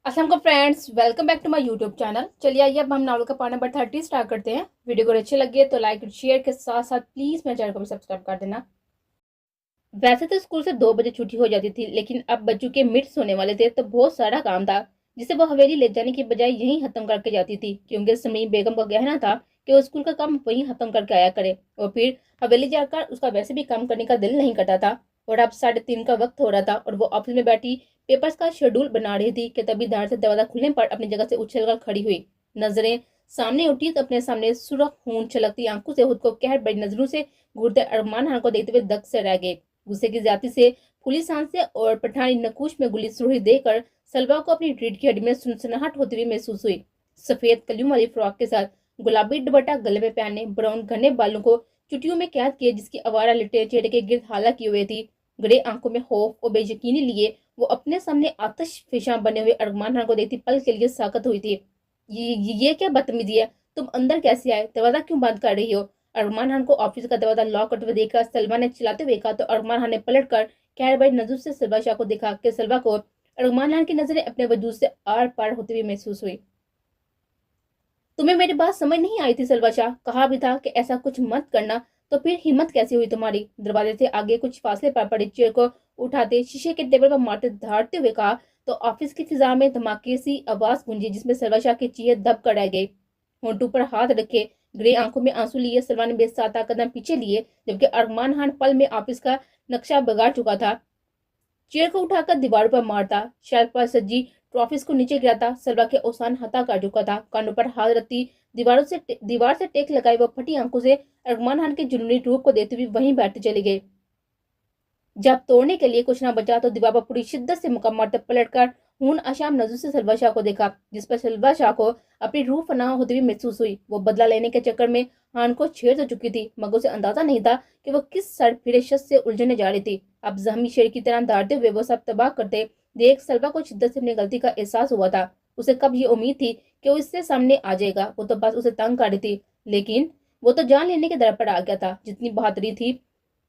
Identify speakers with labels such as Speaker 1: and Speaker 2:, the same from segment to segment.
Speaker 1: Aslam friends, welcome back to my YouTube channel. चलिए आइए अब हम नावल का पार्ट नंबर 30 स्टार्ट करते हैं। वीडियो को अच्छी लगी है तो लाइक और शेयर के साथ साथ प्लीज मेरे चैनल को भी सब्सक्राइब कर देना। वैसे तो स्कूल से 2 बजे छुट्टी हो जाती थी, लेकिन अब बच्चों के मिट्स होने वाले थे तो बहुत सारा काम था जिसे वो हवेली ले जाने की बजाय यहीं खत्म करके जाती थी, क्योंकि समीम बेगम का कहना था कि वो स्कूल का काम वहीं खत्म करके आया करे और फिर हवेली जाकर उसका वैसे भी काम करने का दिल नहीं करता था। और अब 3:30 का वक्त हो रहा था और वो ऑफिस में बैठी पेपर्स का शेड्यूल बना रही थी कि तभी धार से दरवाजा खुलने पर अपनी जगह से उछलकर खड़ी हुई। नजरें सामने उठी तो अपने सामने सुर्ख खून छलकती आंखों से खुद को कहर बड़ी नजरों से घूरते अरमान खान को देखते हुए दक से रह गए। गुस्से की ज्यादती से फूली सांसें और पठानी नकूश में गुली सुरही देकर सलवा को अपनी रीढ़ की हड्डी में सुनसनाहट होती हुई महसूस हुई। सफेद कलियों वाली फ्रॉक के साथ गुलाबी दुपट्टा गले में पहने, ब्राउन घने बालों को चुटियों में कैद किए, जिसकी आवारा लिटे चेहरे के गिर्द हाला किए हुए थी, ग्रे आंखों में खौफ और बेयकीनी लिए वो अपने सामने आतिश फिशा बने हुए अरमान खान को देखती पल के लिए साकत हुई थी। ये क्या बदतमीजी है? तुम अंदर कैसे आए? दरवाजा क्यों बंद कर रही हो? अरमान खान को ऑफिस का दरवाजा लॉक करते हुए देखा सलमा ने चिल्लाते हुए कहा तो अरमान खान ने पलट कर खैर भाई नजर से सलवा शाह को देखा कि सलवा को अरमान खान की नजरें अपने वजूद से आर पार होते हुए महसूस हुई। तुम्हें मेरी बात समझ नहीं आई थी सलवा शाह? कहा भी था कि ऐसा कुछ मत करना, तो फिर हिम्मत कैसी हुई तुम्हारी? दरवाजे से आगे कुछ फासले पर पड़ी चेयर को उठाते शीशे के टेबल पर मारते धारते हुए कहा तो ऑफिस की फिजा में धमाके सी आवाज गूंजी, जिसमें सलवा शाह की चीखें दब कर रह गई। होंठों पर हाथ रखे, ग्रे आंखों में आंसू लिए सलवा ने बेसाता कदम पीछे लिए, जबकि अरमान खान पल में ऑफिस का नक्शा बिगाड़ चुका था। चेयर को उठाकर दीवार पर मारता, शेल्फ पर सजी ट्रॉफीज को नीचे गिराता, सलवा के ओसान हता कर चुका था। कानों पर हाथ रखती दीवार से टेक लगाई वो फटी आंखों से अरमान खान के जुनूनी रूप को देते हुए वहीं बैठते चले गए। जब तोड़ने के लिए कुछ ना बचा तो दीवार पर पूरी शिद्दत से मुक्का मारते पलटकर खून आशाम नजर से सलवा शाह को देखा, जिस पर सलवा शाह को अपनी रूह फना होती हुई महसूस हुई। वो बदला लेने के चक्कर में हान को छेड़ तो चुकी थी, मगर उसे अंदाजा नहीं था कि वो किस सर फिरे शख्स से उलझने जा रही थी। अब जहमी शेर की तरह दहाड़ते हुए वो सब तबाह करते देख सलवा को शिद्दत से अपनी गलती का एहसास हुआ था। उसे कब ये उम्मीद थी कि वो इससे सामने आ जाएगा? वो तो बस उसे तंग कर रही थी, लेकिन वो तो जान लेने के दर पर आ गया था। जितनी बहादुरी थी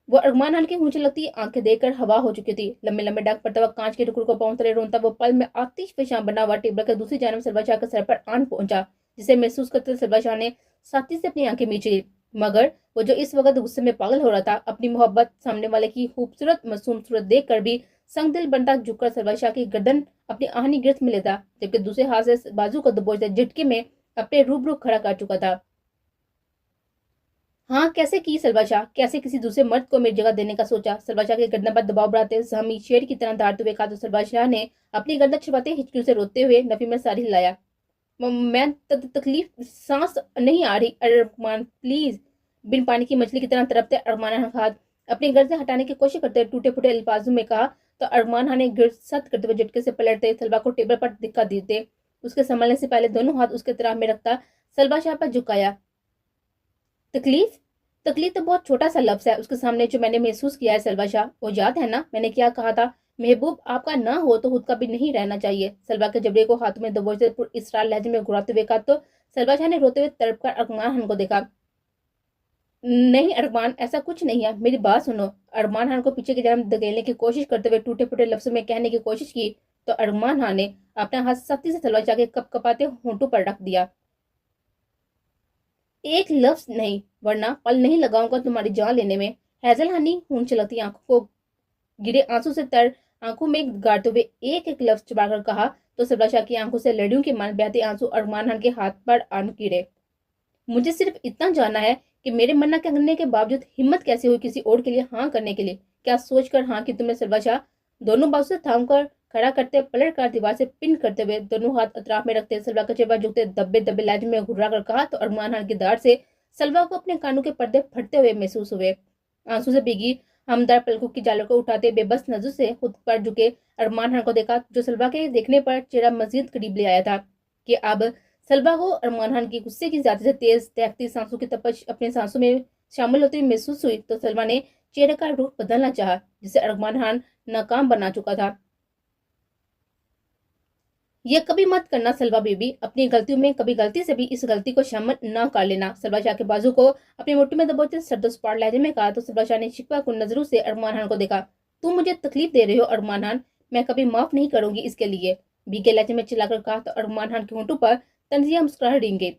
Speaker 1: वो अरमान खान की ऊंची लगती आंखें देखकर हवा हो चुकी थी। लंबे लंबे डाक पड़ता हुआ कांच के टुकड़ों को पांव तले रोनता वो पल में आतिश फिशां बना हुआ टेबल के दूसरी जानब सलवा शाह के सर पर आन पहुंचा, जिसे महसूस करते सलवा शाह ने साथी से अपनी आंखें मीच ली। मगर वो जो इस वक्त गुस्से में पागल हो रहा था, अपनी मोहब्बत सामने वाले की खूबसूरत मासूम सूरत देख कर भी संग दिल बनता झुककर सलवा शाह की गर्दन अपनी आहनी गिरफ्त में लेता, जबकि दूसरे हाथ से बाजू को दबोचते झटके में अपने रूबरू खड़ा कर चुका था। हाँ, कैसे की सलवा शाह? कैसे किसी दूसरे मर्द को मेरी जगह देने का सोचा? सलवा शाह के गर्दन पर दबाव बढ़ाते जहमी शेर की तरह धारते हुए कहा तो सलवा शाह ने अपनी गर्दन छिपाते हिचकियों से रोते हुए नफी में सारी हिलाया। मैं तकलीफ सांस नहीं आ रही अरमान प्लीज। बिन पानी की मछली की तरह तड़पते अरमान हाथ अपनी गर्द से हटाने की कोशिश करते टूटे फूटे अल्फाजों में कहा तो अरमान खान ने गिर सत करते हुए झटके से पलटते सलवा को टेबल पर धक्का देते उसके संभलने से पहले दोनों हाथ उसके तरफ में रखता सलवा शाह पर झुकाया। तकलीफ? तकलीफ तो बहुत छोटा सा लफ्ज है उसके सामने जो मैंने महसूस किया है सलवा शाह। वो याद है ना मैंने क्या कहा था? महबूब आपका ना हो तो खुद का भी नहीं रहना चाहिए। सलवा के जबड़े को हाथों में दबोचते इसरार लहजे में घुराते हुए कहा तो सलवा शाह ने रोते हुए तड़प कर अरमान खान को देखा। नहीं अरमान, ऐसा कुछ नहीं है, मेरी बात सुनो। अरमान खान को पीछे की तरफ धकेलने की कोशिश करते हुए टूटे फूटे लफ्जों में कहने की कोशिश की तो अरमान खान ने अपना हाथ सख्ती से सलवा शाह के कप कपाते होंठों पर रख दिया। एक लफ्ज नहीं, वरना पल नहीं लगाऊंगा तुम्हारी जान लेने में। हैजल हनी खून चलती आंखों को गिरे आंसू से तर आंखों में गाड़ते हुए एक एक लफ्ज चुपाकर कहा तो सलवा शाह की आंखों से लड़ियों के मान बहते आंसू अरमान खान के हाथ पर आन गिरे। मुझे सिर्फ इतना जानना है कि मेरे मना करने के बावजूद हिम्मत कैसे हुई किसी और के लिए हाँ करने के लिए? क्या सोचकर हाँ कि तुमने? सलवा शाह दोनों बाजू से थाम कर खड़ा करते पलट कर दीवार से पिन करते हुए दोनों हाथ अतराफ में रखते सलवा का चेहरा झुकते दब्बे दब्बे लहजे में घुर्रा कर कहा तो अरमान खान की दाढ़ से सलवा को अपने कानों के पर्दे फटते हुए महसूस हुए। आंसू से भीगी हमदर्द पलकों की जालों को उठाते बेबस नजर से खुद पर झुके अरमान खान को देखा, जो सलवा के देखने पर चेहरा मजीद करीब ले आया था कि अब सलवा को अरमान खान की गुस्से की ज्यादा से तेज तहकती सांसों की तपश अपने सांसों में शामिल होती हुई महसूस हुई तो सलवा ने चेहरे का रुख बदलना चाहा, जिसे अरमान खान नाकाम बना चुका था। ये कभी मत करना सलवा बेबी, अपनी गलतियों में कभी गलती से भी इस गलती को शामिल न कर लेना। सलवा शाह के बाजू को अपनी मुट्ठी में दबोचते सर्दोस्पार लहजे में कहा तो सलवा शाह ने शिकवा को नजरों से अरमान खान को देखा। तुम मुझे तकलीफ दे रहे हो अरमान खान, मैं कभी माफ नहीं करूंगी इसके लिए। बीके लहजे में चिल्लाकर कहा तो अरमान खान के होंठों पर तंजिया मुस्कुराहट रेंगे।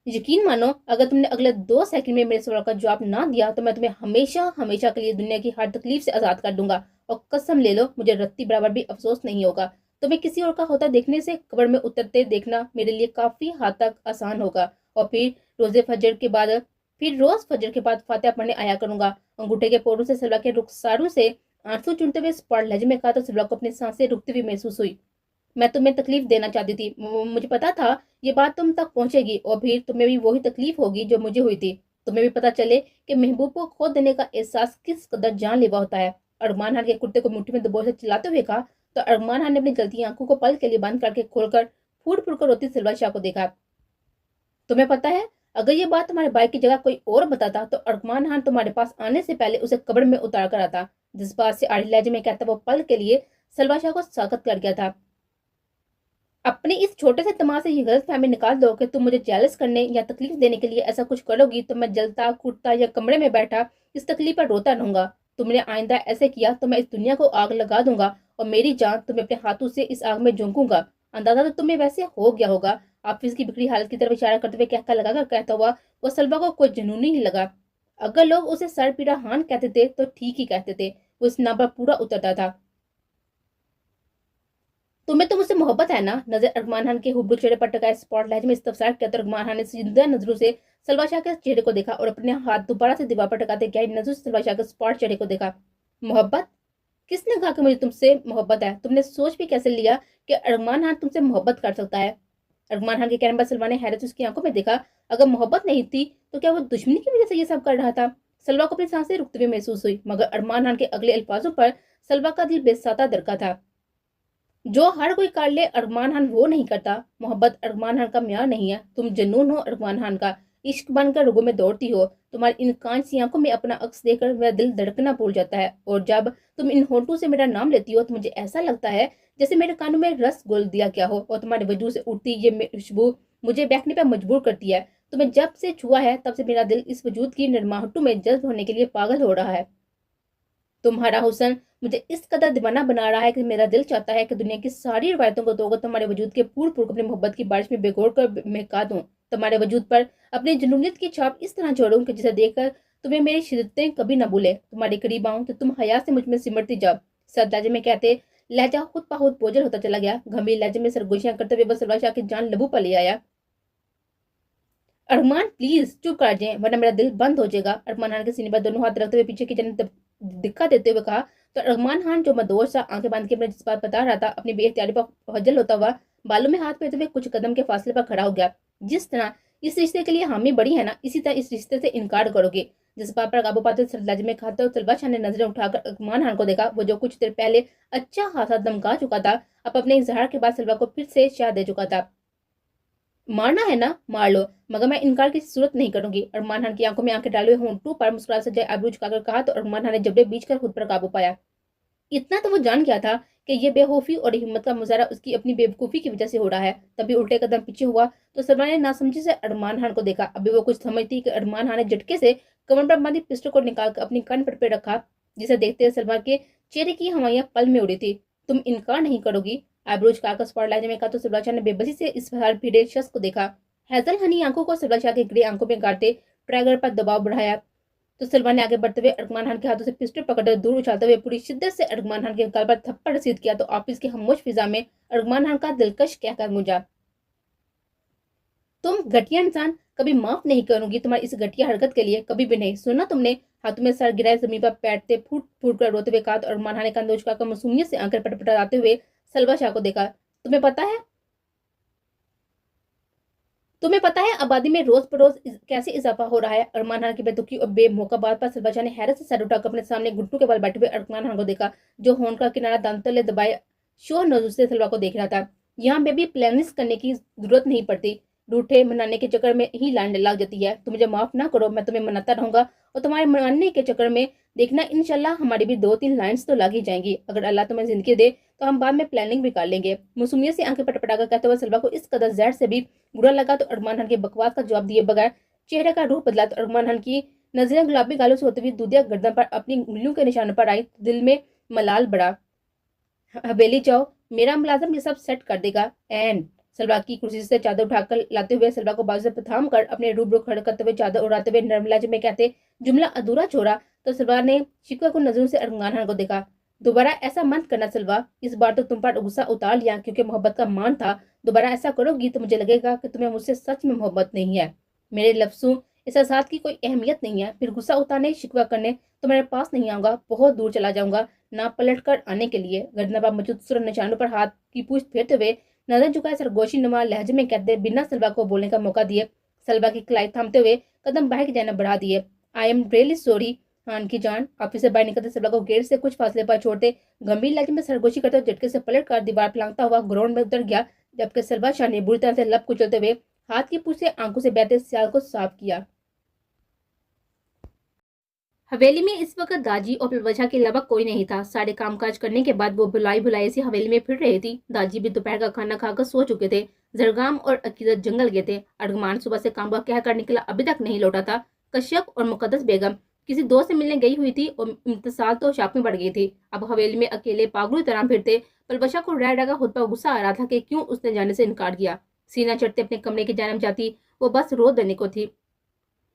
Speaker 1: यकीन मानो, अगर तुमने अगले 2 सेकंड में मेरे सवाल का जवाब ना दिया तो मैं तुम्हें हमेशा हमेशा के लिए दुनिया की हर तकलीफ से आजाद कर दूंगा। और कसम ले लो, मुझे रत्ती बराबर भी अफसोस नहीं होगा। तुम्हें किसी और का होता देखने से कब्र में उतरते देखना मेरे लिए काफी हद तक आसान होगा। और फिर रोज फजर के बाद फातिहा पढ़ने आया करूंगा। अंगूठे के पोरों से सलवा के रुखसारों से आंसू चूंटते हुए स्पॉट लहजे में कहा तो सलवा को अपनी सांसें रुकती हुई महसूस हुई। मैं तुम्हें तकलीफ देना चाहती थी, मुझे पता था ये बात तुम तक पहुंचेगी और फिर तुम्हें भी वही तकलीफ होगी जो मुझे हुई थी। तुम्हें भी पता चले कि महबूब को खो देने का एहसास किस कदर जानलेवा होता है। अरमान खान के कुर्ते को मुट्ठी में दबोच से चिल्लाते हुए कहा तो अरमान खान ने अपनी जलती आंखों को पल के लिए बंद करके खोलकर फूट फूट कर रोती सिलवा शाह को देखा। तुम्हें पता है, अगर ये बात तुम्हारे भाई की जगह कोई और बताता तो अरमान खान तुम्हारे पास आने से पहले उसे कब्र में उतार कर आता। जिस बात से आड़ी लहजे में कहता वो पल के लिए सलवा शाह को साकत कर गया था। अपने इस छोटे से दिमाग से ये गलत फहमी निकाल दो कि तुम मुझे जेलस करने या तकलीफ देने के लिए ऐसा कुछ करोगी तो मैं जलता कूदता या कमरे में बैठा इस तकलीफ पर रोता रहूंगा। तुमने आइंदा ऐसे किया तो मैं इस दुनिया को आग लगा दूंगा और मेरी जान तुम्हें अपने हाथों से इस आग में झोंकूंगा। अंदाजा तो तुम्हें वैसे हो गया होगा। ऑफिस की बिगड़ी हालत की तरफ इशारा करते हुए कहता लगाकर कहता हुआ वो सलवा को कोई जुनून ही लगा। अगर लोग उसे सर पीड़ा हान कहते थे तो ठीक ही कहते थे। वो इस नाम पर पूरा उतरता था। तुम्हें तो मुझसे मोहब्बत है ना? नजर अरमान खान के हुब्बू चेहरे पर टकाए स्पॉट लहजे में इस्तफसार किया तो अरमान खान ने जिंदा नजरों से सलवा शाह के चेहरे को देखा और अपने हाथ दोबारा से दीवार पर टकाते गहरी नजरों से सलवा शाह के स्पॉट चेहरे को देखा। मोहब्बत? किसने कहा कि मुझे तुमसे मोहब्बत है? तुमने सोच भी कैसे लिया कि अरमान खान तुमसे मोहब्बत कर सकता है? अरमान खान के कहने पर सलवा ने हैरत से उसकी आंखों में देखा। अगर मोहब्बत नहीं थी तो क्या वो दुश्मनी की वजह से ये सब कर रहा था? सलवा को अपनी सांसें रुकते हुए महसूस हुई, मगर अरमान खान के अगले अल्फाजों पर सलवा का दिल बेसाता दरका था। जो हर कोई कर ले अरमान खान वो नहीं करता। मोहब्बत अरमान खान का म्यार नहीं है। तुम जुनून हो अरमान खान का, इश्क बनकर रुगों में दौड़ती हो। तुम्हारी इन कांच सी आंखों में अपना अक्स देखकर मेरा दिल धड़कना भूल जाता है और जब तुम इन होठों से मेरा नाम लेती हो तो मुझे ऐसा लगता है जैसे मेरे कानों में रस घोल दिया गया हो और तुम्हारे वजूद से उठती ये खुशबू मुझे बहकने पर मजबूर करती है। तुम्हें जब से छुआ है तब से मेरा दिल इस वजूद की निर्माहटों में जज्ब होने के लिए पागल हो रहा है। तुम्हारा हुस्न मुझे इस कदर दीवाना बना रहा है कि मेरा दिल चाहता है कि दुनिया की सारी रवायतों को तोड़कर तुम्हारे वजूद के पूर पूर अपनी मोहब्बत की बारिश में भिगोड़ कर महका दूं। तुम्हारे वजूद पर अपनी जुनूनियत की छाप इस तरह छोड़ूं कि जिसे देखकर तुम्हें मेरी शिद्दतें कभी न भूले। तुम्हारे करीब आऊं तो तुम हया से मुझ में सिमटती जाओ। सद लहजे में कहते लहजा खुद पाखुद बोझल होता चला गया। गंभीर लहजे में सरगोशियां करते हुए बस सलवा शाह की जान लबू पर ले आया। अरमान प्लीज चुप कर जाए वरना मेरा दिल बंद हो जाएगा। अरमान खान के सीने पर दोनों हाथ रखते हुए पीछे की जन्नत दिक्कत देते हुए कहा तो अरमान खान जो मदोश सा आंखें बांध के अपने जज्बात बता रहा था अपनी बेख्तियारी पर हजल होता हुआ बालों में हाथ फेरते हुए कुछ कदम के फासले पर खड़ा हो गया। जिस तरह इस रिश्ते के लिए हामी बड़ी है ना, इसी तरह इस रिश्ते से इनकार करोगे। जज्बात पर काबू पाते लहजे में खाते हुए सलवा शाह ने नजरें उठाकर अरमान खान को देखा। वो जो कुछ देर पहले अच्छा खासा दमका चुका था अब अपने इजहार के बाद सलवा को फिर से शाह दे चुका था। मारना है ना मार लो, मगर मैं इनकार की सूरत नहीं करूंगी। अरमान खान की आंखों में आंखें डाले हुए होंठों पर मुस्कुराहट से आबरू झुकाकर कहा तो अरमान खान ने जबड़े बीच कर खुद पर काबू पाया। इतना तो वो जान गया था कि ये बेखौफी और हिम्मत का मुजाहरा उसकी अपनी बेवकूफी की वजह से हो रहा है। तभी उल्टे कदम पीछे हुआ तो सलमान ने नासमझी से अरमान खान को देखा। अभी वो कुछ समझती कि अरमान खान ने झटके से कमर पर बांधी पिस्टल को निकालकर अपनी कान पर रखा, जिसे देखते हुए सलमान के चेहरे की हवाइयां पल में उड़ी थी। तुम इनकार नहीं करोगी? आबरूज काका स्पॉट लाने में कहा तो सलमान शाह ने बेबसी से इस हाल भिड़े शख्स को देखा। हैजल हनी आंखों को सलमान शाह के ग्रे आंखों में गाड़ते ट्रैगर पर दबाव बढ़ाया तो सलमान ने आगे बढ़ते हुए अरमान खान के हाथों से पिस्टल पकड़कर दूर उछालते हुए पूरी शिद्दत से अरमान खान के गाल पर थप्पड़ रसीद किया तो ऑफिस की खामोश फिजा में अरमान खान का दिलकश कहकर गूंजा, तुम घटिया इंसान, कभी माफ नहीं करूंगी तुम्हारी इस घटिया हरकत के लिए, कभी भी नहीं। सुना तुमने? हाथों में सर गिराए जमीन पर बैठते फूट फूट कर रोते हुए कहा तो अरमान खान ने कंदोज का मासूमियत से आंखें पटपटाते हुए सलवा शाह को देखा। तुम्हें पता है आबादी में रोज बरोज कैसे इजाफा हो रहा है? अरमान खान की बेतुकी और बेमौका बात पर सलवा शाह ने हैरत से सर उठाकर अपने सामने घुटनों के बल बैठे हुए अरमान खान को देखा, जो होंठ का किनारा दांत तले दबाए शोर नजर से सलवा को देख रहा था। यहाँ बेबी प्लानिंग करने की जरूरत नहीं पड़ती, रूठे मनाने के चक्कर में ही लाइन लग जाती है। तुम मुझे माफ ना करो, मैं तुम्हें मनाता रहूंगा और तुम्हारे मनाने के चक्कर में देखना इंशाल्लाह हमारी भी 2-3 लाइन्स तो लग ही जाएंगी। अगर अल्लाह तुम्हें जिंदगी दे तो हम बाद में प्लानिंग भी कर लेंगे। मासूमियत से आंखें पटपटाकर कहते हुए सलवा को इस कदर जहर से भी बुरा लगा तो अरमान खान के बकवास का जवाब दिए बगैर चेहरे का रूप बदला तो अरमान खान की नजरें गुलाबी गालों से होते हुए दूधिया गर्दन पर अपनी उंगलियों के निशानों पर आई। दिल में मलाल बढ़ा। हवेली जाओ, मेरा मुलाजिम ये सब सेट कर देगा। एंड सलवा की कुर्सी से चादर उठाकर लाते हुए सलवा को बाजू से थाम कर अपने रूबरू खड़ा करते हुए चादर उड़ाते हुए नर्मला जी में कहते जुमला अधूरा छोड़ा तो सलवा ने शिकवा को नजरों से अरगाना को देखा। दोबारा ऐसा मत करना सलवा, इस बार तो तुम पर गुस्सा उतार लिया क्योंकि मोहब्बत का मान था। दोबारा ऐसा करोगी तो मुझे लगेगा कि तुम्हें मुझसे सच में मोहब्बत नहीं है। मेरे लफ्जों इस एहसास की कोई अहमियत नहीं है। फिर गुस्सा उतारने शिकवा करने तो मेरे पास नहीं आऊंगा, बहुत दूर चला जाऊंगा ना पलट कर आने के लिए। गर्दन पर मौजूद सुरख निशानों पर हाथ की पूछ फेरते हुए नजर झुकाए सरगोशी नुमा लहजे में कहते बिना सलवा को बोलने का मौका दिए सलवा की कलाई थामते हुए कदम बाहर की जाना बढ़ा दिए। आई एम रियली सॉरी हान की जान। ऑफिस से बाहर निकलते सलवा को गेट से कुछ फासले पर छोड़ते गंभीर लहजे में सरगोशी करते हुए झटके से पलट कर दीवार पर लांगता हुआ ग्राउंड में उतर गया, जबकि सलवा शाह ने बुरी तरह से लब कुचलते हुए हाथ की पूछ से आंखों से बहते स्याल को साफ किया। हवेली में इस वक्त दाजी और पिलवजा के अलावा कोई नहीं था। सारे कामकाज करने के बाद वो बुलाई बुलाई से हवेली में फिर रही थी। दाजी भी दोपहर का खाना खाकर सो चुके थे। जरगाम और अकीदत जंगल गए थे। अरगमान सुबह से काम कह कर निकला, अभी तक नहीं लौटा था। कश्यप और मुकद्दस बेगम किसी दोस्त से मिलने गई हुई थी और इम्तिसाल तो शॉप में बढ़ गई थी। अब हवेली में अकेले पागलू तरह फिरते। पिलवजा को रह रह खुद पर गुस्सा आ रहा था कि क्यों उसने जाने से इनकार किया। सीना चढ़ते अपने कमरे की जानब जाती, वो बस रो देने को थी।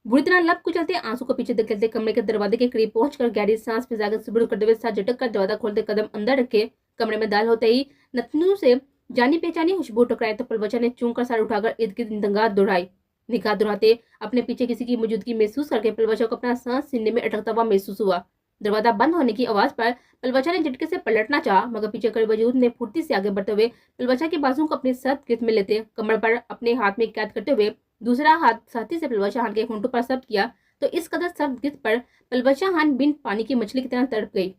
Speaker 1: बुरी तरह लब कुचलते आंसू को पीछे धकेलते कमरे के दरवाजे के करीब पहुंचकर गहरी सांस फिजाकर सुबुर करते हुए साथ झटक कर दरवाजा खोलते कदम अंदर रखे। कमरे में दाल होते ही नतनू से जानी पहचानी खुशबू टकराई तो पिलवजा ने चूम कर सर उठाकर इर्द गिर्द निगाह दौड़ाई। निगाह दौड़ाते अपने पीछे किसी की मौजूदगी महसूस करके पिलवजा को अपना सांस सीने में अटकता हुआ महसूस हुआ। दरवाजा बंद होने की आवाज पर पिलवजा ने झटके से पलटना चाहा, मगर पीछे खड़े वजूद ने फुर्ती से आगे बढ़ते हुए पिलवजा के बाजू को अपने साथ गिरफ्त में लेते कमर पर अपने हाथ में कैद करते हुए दूसरा हाथ साथी से पिलवजा खान के होंठों पर सब्त किया तो इस कदर सब्त गिरफ्त पर पिलवजा खान बिन पानी की मछली की तरह तड़प गई।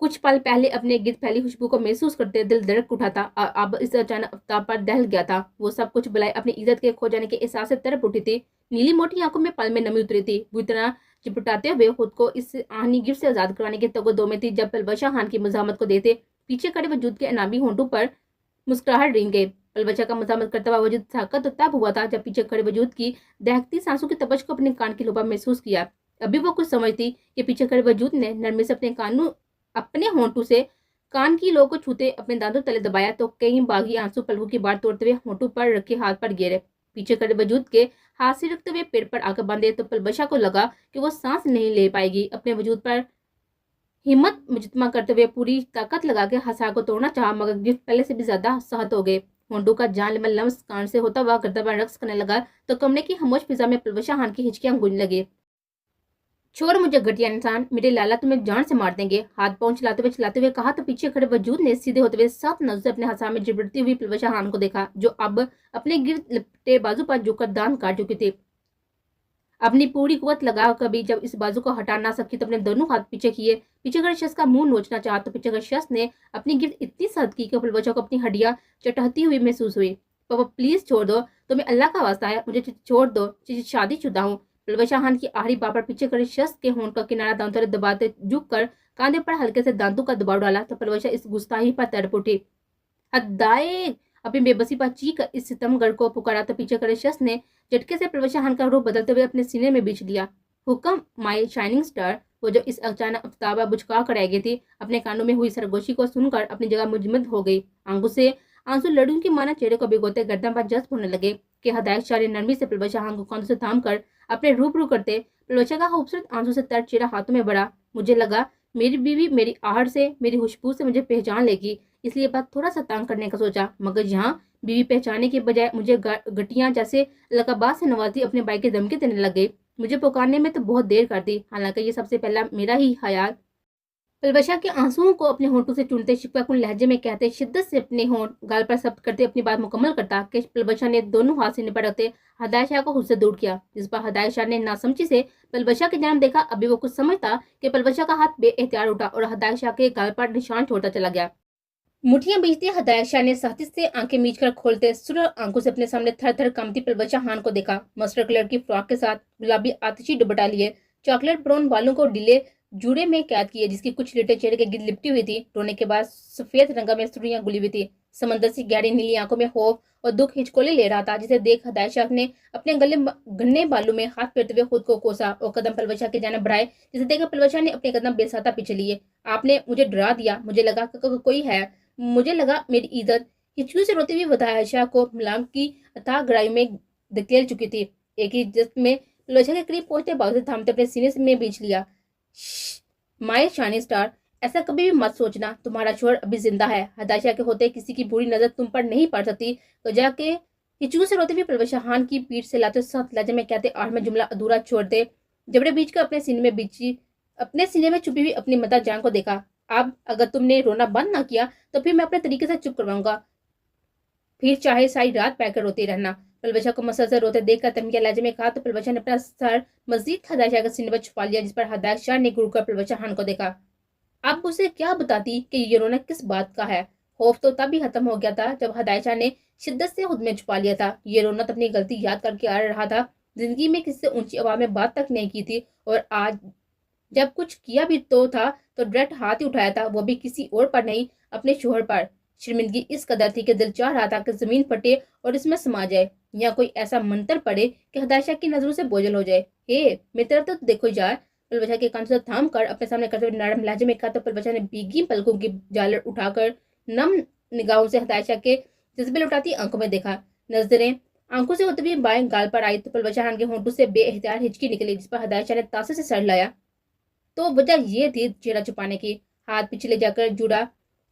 Speaker 1: कुछ पल पहले अपने गिरद फैली खुशबू को महसूस करते दिल धड़क उठा था। अब इस अचानक अफ्ताब पर दहल गया था। वो सब कुछ बुलाए अपनी इज्जत के खो जाने के एहसास से तड़प उठी थी। नीली मोटी आंखों में पल में नमी उतरी थी। बुरी तरह चिपटाते हुए खुद को इस आहनी गिरफ्त से आजाद करवाने के तगो में थी जब पिलवजा खान की मजामत को देते पीछे खड़े वजूद के अनामी होंठों पर मुस्कुराहट रिंग गई। पिलवजा का मजामत करता हुआ वजूद ताकत तो तब हुआ था जब पीछे खड़े वजूद की दहकती सांसों की तपश को अपने कान की लोबा महसूस किया। अभी वो कुछ समझती कि पीछे खड़े वजूद ने नरमी से अपने होंठों से कान की लो को छूते अपने दांतों तले दबाया तो कई बागी आंसू पलकों की बाढ़ तोड़ते हुए होंठों पर रखे हाथ पर गिरे। पीछे खड़े वजूद के हाथ से रखते हुए पेड़ पर आकर बांधे तो पिलवजा को लगा कि वो सांस नहीं ले पाएगी। अपने वजूद पर हिम्मत मुजतमा करते हुए पूरी ताकत लगा के हंसा को तोड़ना चाहा, मगर गिफ्ट पहले से भी ज्यादा सहत हो गए। होंडू का जानलेवा लम्स कान से होता हुआ गर्दन पर रक्स करने लगा तो कमरे की खामोश फिजा में पिलवजा खान की हिचकियां गूंजने लगी। छोड़ मुझे घटिया इंसान, मेरे लाला तुम्हें जान से मार देंगे। हाथ पांव चलाते हुए कहा तो पीछे खड़े वजूद ने सीधे होते हुए सात नजर से अपने हंसा में जिबड़ती हुई पिलवजा खान को देखा, जो अब अपने गिरद लिपटे बाजू पर झुककर दांत काट चुकी थी। अपनी पूरी कुवत लगा कभी जब इस बाजू को हटा ना सकी तो अपने दोनों हाथ पीछे किए। पीछे खड़े शख्स का मुंह नोचना चाहा तो पीछे खड़े शख्स ने अपनी गिरद इतनी सख्त की कि पिलवजा को अपनी हड्डियां चटहती हुई महसूस हुई। पापा प्लीज छोड़ दो, तुम्हें अल्लाह का वास्ता है, मुझे छोड़ दो, शादीशुदा हूँ। पिलवजा खान की आहरी बाप पर पीछे खड़े शख्स के होंठ का किनारा दांतों से दबाते झुक कर कांधे पर हल्के से दांतों का दबाव डाला तो पिलवजा इस गुस्ताही पर तड़प उठी। हदाए अपनी बेबसी पर चीख इस सितमगढ़ को पुकारा तो पीछे खड़े शख्स ने झटके से पिलवजा खान का रूप बदलते हुए अपने सीने में बीछ लिया। हुक्म माई शाइनिंग स्टार, वो जो इस अचानक अफ्ताबा बुझका कर गई थी अपने कानों में हुई सरगोशी को सुनकर अपनी जगह मुजमद हो गई। आंखों से आंसू लड़ू की माना चेहरे को भिगोते गर्दन पर जज्ब होने लगे कि हदायत शाह ने नरमी से पिलवजा खान को कांधों से थाम कर अपने रूबरू करते पिलवजा का खूबसूरत आंसू से तर चेहरा हाथों में बढ़ा। मुझे लगा मेरी बीवी मेरी आहट से मेरी खुशबू से मुझे पहचान लेगी, इसलिए बात थोड़ा सा तंग करने का सोचा, मगर यहाँ बीवी पहचाने के बजाय मुझे गटियां जैसे लकाबात से नवाजी अपने भाई के धमकी देने लगे। मुझे पुकारने में तो बहुत देर कर दी, हालांकि ये सबसे पहला मेरा ही ख्याल। पिलवजा के आंसुओं को अपने होंठों से चूमते शिकवाकुन लहजे में कहते शिद्दत से अपने होंठ गाल पर सब्त करते अपनी बात मुकम्मल करता कि पिलवजा ने दोनों हाथ से निपट रखते हदायत शाह को खुद से दूर किया, जिस पर हदायत शाह ने नासमझी से पिलवजा की जानब देखा। अभी वो कुछ समझता कि पिलवजा का हाथ बेएहतियात उठा और हदायत शाह के गाल पर निशान छोड़ता चला गया। मुठियां बीचते हदायत शाह ने सख्ती से आंखें मीच कर खोलते सुर आंखों से अपने सामने थर थर कांपती पिलवजा खान को देखा। मस्टर्ड कलर की फ्रॉक के साथ गुलाबी आतिशी दुपट्टा लिए, चॉकलेट ब्राउन बालों को ढीले जूड़े में कैद किए जिसकी कुछ लिटे चेहरे के गिर लिपटी हुई थी। रोने के बाद सफेद रंगा में सुर्खियां गुली हुई थी। समंदर से गहरी नीली आंखों में खौफ और दुख हिचकोले ले रहा था, जिसे देख हदायत शाह ने अपने गले घने बालों में हाथ फेरते हुए खुद को कोसा और कदम पलवशा के जाने बढ़ाए। जिसे देखकर पलवशा ने अपने कदम बेसाता पीछे लिए। आपने मुझे डरा दिया, मुझे लगा कोई है, मुझे लगा मेरी इज्जत। हिचकी से रोती हुई हदायत शाह को मलाम की अथाह गहराई में धकेल चुकी थी। एक ही जस्ट में पलवशा के करीब पहुंचते बाजू से थामते अपने सीने में बींच लिया। माय शानी स्टार, ऐसा कभी भी मत सोचना, तुम्हारा शोहर अभी जिंदा है। हदायत के होते किसी की बुरी नजर तुम पर नहीं पड़ सकती। तो जाके हिचू से रोते हुए पलवशा खान की पीठ से लाते साथ लहजे में कहते, और में जुमला अधूरा छोड़ दे। जबड़े बीच कर अपने सीने में छुपी हुई अपनी मता जान को देखा। अब अगर तुमने रोना बंद ना किया तो फिर मैं अपने तरीके से चुप करवाऊंगा, फिर चाहे सारी रात पैकर रोते रहना। पलवशा को मसल से रोते देखकर तमकिया लहजे में कहा तो पलवशा ने अपना सर मजीद हदायत शाह के सीने पर छुपा लिया, जिस पर हदायत शाह ने घूर कर पलवशा खान को देखा। आप उसे क्या बताती कि ये रोना किस बात का है। खौफ तो तब ही खत्म हो गया था जब हदायत शाह ने शिद्दत से खुद में छुपा लिया था। ये रोना तो अपनी गलती याद करके आ रहा था। जिंदगी में किसी से ऊंची आवाज में बात तक नहीं की थी, और आज जब कुछ किया भी तो था तो डायरेक्ट हाथ ही उठाया था, वो भी किसी और पर नहीं, अपने शोहर पर। शर्मिंदगी इस कदर थी कि दिल चाह रहा था कि जमीन फटे और इसमें समा जाए, या कोई ऐसा मंत्र पड़े कि हदायत शाह की नजरों से बोझल हो जाए। हे मेरी तरफ तो देखो यार, पलवशा के कान से थाम कर अपने सामने करते हुए नरम लहजे में कहा तो पलवशा ने भीगी पलकों की झालर उठाकर नम निगाहों से हदायत शाह के जज्बे लुटाती आंखों में देखा। नजरें आंखों से होते हुए बाएं गाल पर आई तो पलवशा खान के होंठों से बेएहतियात हिचकी निकली, जिस पर हदायत शाह ने तासे से सर लाया। तो वजह ये थी चेहरा छुपाने की। हाथ पिछले जाकर जुड़ा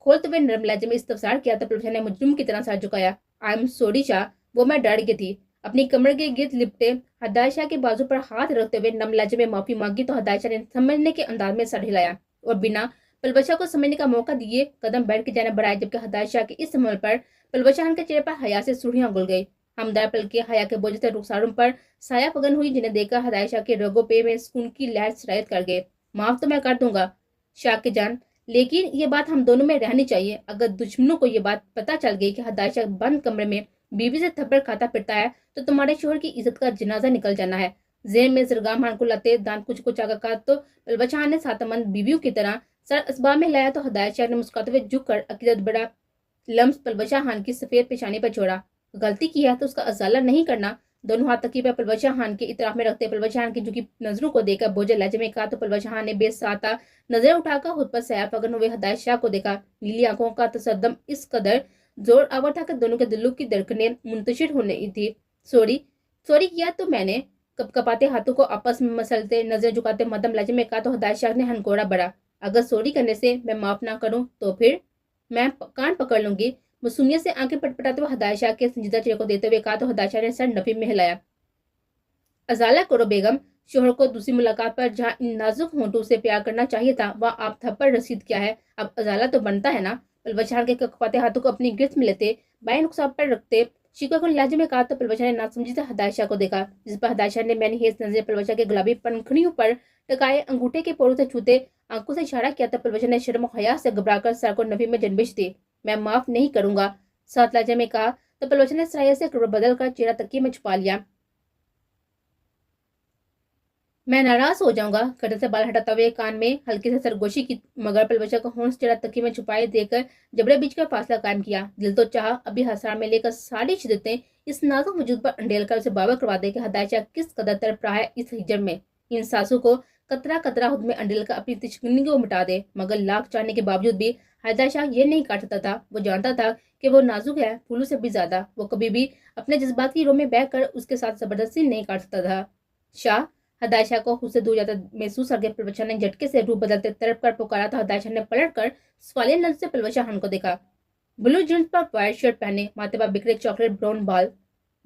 Speaker 1: खोलते हुए नरम लहजे में इस्तफसार किया तो पलवशा ने मुजरिम की तरह सर झुकाया। आई एम सॉरी शाह, वो मैं डर गई थी। अपनी कमर के गिर्द लिपटे हदायत शाह के बाजू पर हाथ रखते हुए नम लहजे में माफी मांगी तो हदायत शाह ने समझने के अंदाज में सर हिलाया और बिना पलवशा को समझने का मौका दिए कदम बैठ के जाने बढ़ाए, जबकि हदायत शाह के इस अमल पर पलवशा खान के चेहरे पर हया से सुर्खियां गुल गई। हमदर पल के हया के बोझ से रुखसारों पर साया पगन हुई, जिन्हें देखकर हदायत शाह के रगों पे में सुकून की लहर सरायत कर गए। माफ तो मैं कर दूंगा शाह के जान, लेकिन ये बात हम दोनों में रहनी चाहिए। अगर दुश्मनों को ये बात पता चल गई कि हदायत शाह बंद कमरे में बीवी से थप्पड़ खाता फिरता है तो तुम्हारे शोहर की इज्जत का जनाजा निकल जाना है। जेन में जरगाम खान को लाते दांत कुछ कुछ आगा का तो पलवशा ने सातमंद बीवियों की तरह सर असबाब में लाया तो हदायत शाह ने मुस्कुराते हुए झुक कर अकीदत बड़ा लम्स पलवशा खान की सफेद पेशानी पर छोड़ा। गलती की है तो उसका अजाला नहीं करना। दोनों हाथ तकी पर पलवशा खान के इतराफ में रखते पलवशा खान की झुकी नजरों को देखकर बोझल लहजे में कहा तो पलवशा खान ने बेसाता नजर उठाकर खुद पर सया पगन हुए हदायत शाह को देखा। नीली आंखों का तसद्दम इस कदर जोर आवर था कि दोनों के दिलों की धड़कनें मुंतशिर होने थी। सॉरी सॉरी किया तो मैंने, कपकपाते हाथों को आपस में मसलते नजर झुकाते मदम लहजे में कहा तो हदायत शाह ने हनकोड़ा बड़ा। अगर सॉरी करने से मैं माफ ना करूं तो फिर मैं कान पकड़ लूंगी। मासूमियत से आंखें पटपटाते हुए हदायत शाह के संजीदा चेहरे को देते हुए कहा तो हदायत शाह ने सर नफी में हिलाया। अजाला करो बेगम, शोहर को दूसरी मुलाकात पर जहाँ इन नाजुक होंठों से प्यार करना चाहिए था वह आप थप्पड़ रसीद किया है, अब अजाला तो बनता है ना। पलवशा खान के कपकपाते हाथों को अपनी गिरफ्त में लेते बाएं नुकसाब पर रखते शिकन लहजे में कहा तो पलवशा ने नासमझी से हदायत शाह को देखा, जिस पर हदायत शाह ने मैंने हेज नजर पलवशा के गुलाबी पंखड़ियों पर टकाए अंगूठे के पोरों से छूते आंखों से इशारा किया तो पलवशा ने शर्म हया से घबराकर सर को नफी में जनबिश दी। मैं माफ नहीं करूंगा, साथ लहजे में कहा तो पलवशा ने सराय से बदल कर चेहरा तकिए में छुपा लिया। मैं नाराज हो जाऊंगा, कटल से बाल हटाते हुए कान में हल्की से सरगोशी की, मगर पलवशा को होंठ चेहरा तकिए में छुपाए देकर जबड़े बीच का फासला कायम किया। दिल तो चाह अभी हसार में लेकर सारी शिद्दतें इस नाजुक वजूद पर अंडेल कर उसे बाबा करवा दे कि हदायत शाह किस कदर तड़प रहा है इस हिजर में। इन सासों को कतरा कतरा खुद में अंडेल कर अपनी तिश्कनी को मिटा दे, मगर लाख चाहने के बावजूद भी हदायत शाह ये नहीं काट सकता था। वो जानता था कि वो नाजुक है, फूलों से भी ज्यादा। वो कभी भी अपने जज्बात की रो में बह कर उसके साथ जबरदस्ती नहीं काट सकता था। शाह, हदायत शाह को खुद से दूर जाता महसूस करके पलवशा ने झटके से रूप बदलते तड़प कर पुकारा था। हदायत शाह ने पलट कर सवालिया नजर से पलवशा खान को देखा। ब्लू जींस पर व्हाइट शर्ट पहने, माथे पर बिखरे चॉकलेट ब्राउन बाल,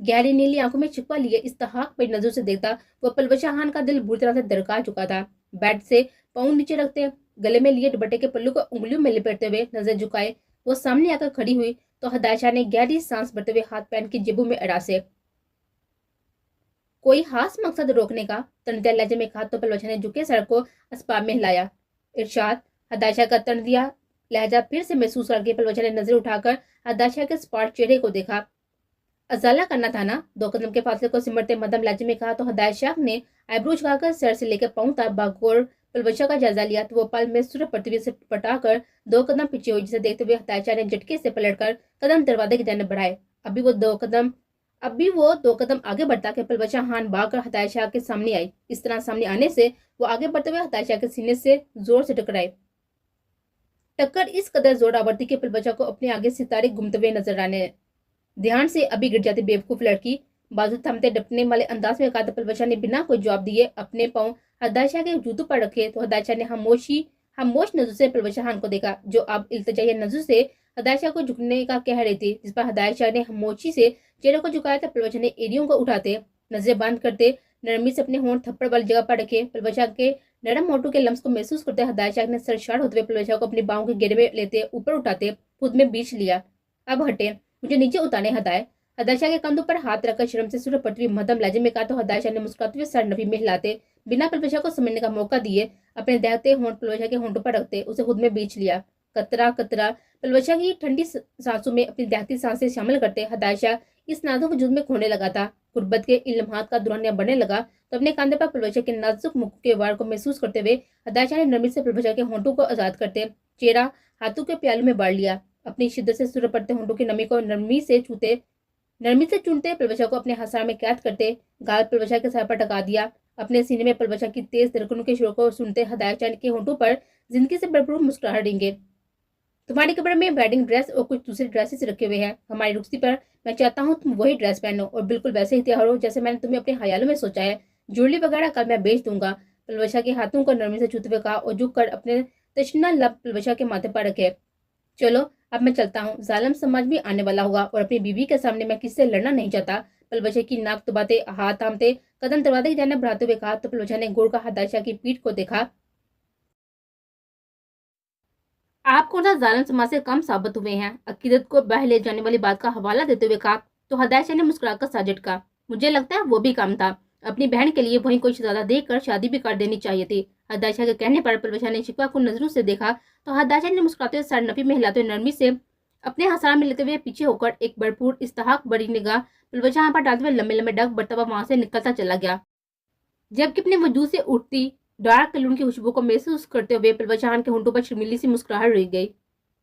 Speaker 1: गहरी नीली आंखों में छिपा लिए इस्तहाक पर नजरों से देखता वह पलवशा खान का दिल बुरी तरह से दरका चुका था। बेड से पाँव नीचे रखते गले में लिए दुपट्टे के पल्लू को उंगलियों में लपेटते हुए नजर झुकाए वो सामने आकर खड़ी हुई तो हदायत शाह ने गहरी सांस भरते हुए हाथ पहन की जेबों में अड़ासे। कोई खास मकसद रोकने का, तनदिया लहजे में कहा तो पलवशा ने झुके सर को असबाब में हिलाया। इरशाद, हदायत शाह का तनदिया लहजा फिर से महसूस करके पलवशा ने नजर उठाकर हदायत शाह के स्पॉट चेहरे को देखा। अजाला करना था ना, दो कदम के फासले को सिमटते मदम लहजे में कहा तो हदायत शाह ने आईब्रो झुकाकर सर से लेकर पांव तक बागौर पलवशा का जायजा लिया तो वो पल में सूर्य पृथ्वी से पटाकर 2 कदम पीछे हुई, जिसे देखते हुए हताशा ने झटके से पलटकर कदम दरवाजे की तरफ बढ़ाए। अभी वो दो कदम आगे बढ़ता कि पलवशा हाथ भाग कर हताशा के सामने आई। इस तरह सामने आने से वो आगे बढ़ते हुए हताशा के सीने से जोर से टकराए। टक्कर इस कदर जोर थी कि पलवशा को अपने आगे सितारे घूमते हुए नजर आने। ध्यान से अभी गिर जाती बेवकूफ लड़की, बाजू थमते डपने वाले अंदाज में कहा। तो पलवशा ने बिना कोई जवाब दिए अपने पांव हदाशा के जूतों पर रखे तो हदाशा ने खामोश नजर से पलवशा खान को देखा, जो अब इल्तिजाई नजर से हदाशा को झुकने का कह रही थी, जिस पर हदाशा ने खामोशी से चेहरे को झुकाया। था पलवशा ने एड़ियों को उठाते नजरें बंद करते नरमी से अपने होंठ थप्पड़ वाली जगह पर रखे। पलवशा के नरम होठों के लम्स को महसूस करते हदाशा ने सरशार होते हुए पलवशा को अपनी बाहों के घेरे में लेते ऊपर उठाते खुद में बीच लिया। अब हटे, मुझे नीचे उतारने हदाए। हदाशा के कंधों पर हाथ रखकर शर्म से सूर्य पृथ्वी मध्यम लहजे में कहा तो हदाशा ने मुस्कुराते हुए सर नफी में हिलाते बिना पलवशा को समझने का मौका दिए अपने दहते होंठ पलवशा के होंठों पर रखते उसे खुद में बीच लिया। कतरा कतरा पलवशा की ठंडी सांसों में अपनी दहती सांसें शामिल करते हदाशा इस नाजुक वजूद में खोने लगा था। गुर्बत के इन लम्हात का दुरानिया बढ़ने लगा तो अपने कंधे पर पलवशा के नाजुक मुख के वार को महसूस करते हुए हदाशा ने नरमी से पलवशा के होंठों को आजाद करते चेहरा हाथों के प्यालों में बाढ़ लिया। अपनी शिद्दत से सूर्य पड़ते होंठों की नमी को नरमी से चूमते पलवशा को अपने हंसा में कैद करते गाल पलवशा के सर पर टका दिया। अपने सीने में पलवशा की तेज धड़कनों के शोर को सुनते हदाशा के होंठों पर जिंदगी से भरपूर मुस्कुराहट देंगे। तुम्हारे कपड़े में वेडिंग ड्रेस और कुछ दूसरे ड्रेसेस रखे हुए हैं। हमारी रुखसती पर मैं चाहता हूँ तुम वही ड्रेस पहनो और बिल्कुल वैसे ही तैयार हो जैसे मैंने तुम्हें अपने ख्यालों में सोचा है। ज्वेलरी वगैरह कल मैं बेच दूंगा। पलवशा के हाथों को नरमी से छूते हुए कहा और झुक कर अपने तशना लब पलवशा के माथे पर रखे। चलो अब मैं चलता हूँ, जालिम समाज भी आने वाला होगा और अपनी बीवी के सामने मैं किससे लड़ना नहीं चाहता। पलवशा की नाक दबाते हाथ थामते कदम दरवाजे की जाने बढ़ाते हुए कहा तो पलवशा ने गुड़ का हदाशा की पीठ को देखा। आप कौन सा जालिम समाज से कम साबित हुए हैं, अकीदत को बह ले जाने वाली बात का हवाला देते हुए कहा तो हदाशा ने मुस्कुराकर साजिद का मुझे लगता है वो भी काम था। अपनी बहन के लिए वहीं कोई शहजादा देखकर शादी भी कर देनी चाहिए थी। हदाशा के कहने पर पलवशा ने शिकवा को नजरों से देखा तो हदाशा ने मुस्कुराते हुए सर नफी में हिलाते हुए नरमी से अपने हंसारा में लेते हुए पीछे होकर एक भरपूर इस्तेहाक बड़ी निगाह पलवशा पर डालते हुए लंबे लंबे डग बढ़ता हुआ वहां से निकलता चला गया। जबकि अपने वजूद से उठती डार्क कलून की खुशबू को महसूस करते हुए पलवशा के होंठों पर शर्मीली सी मुस्कुराहट रह गई।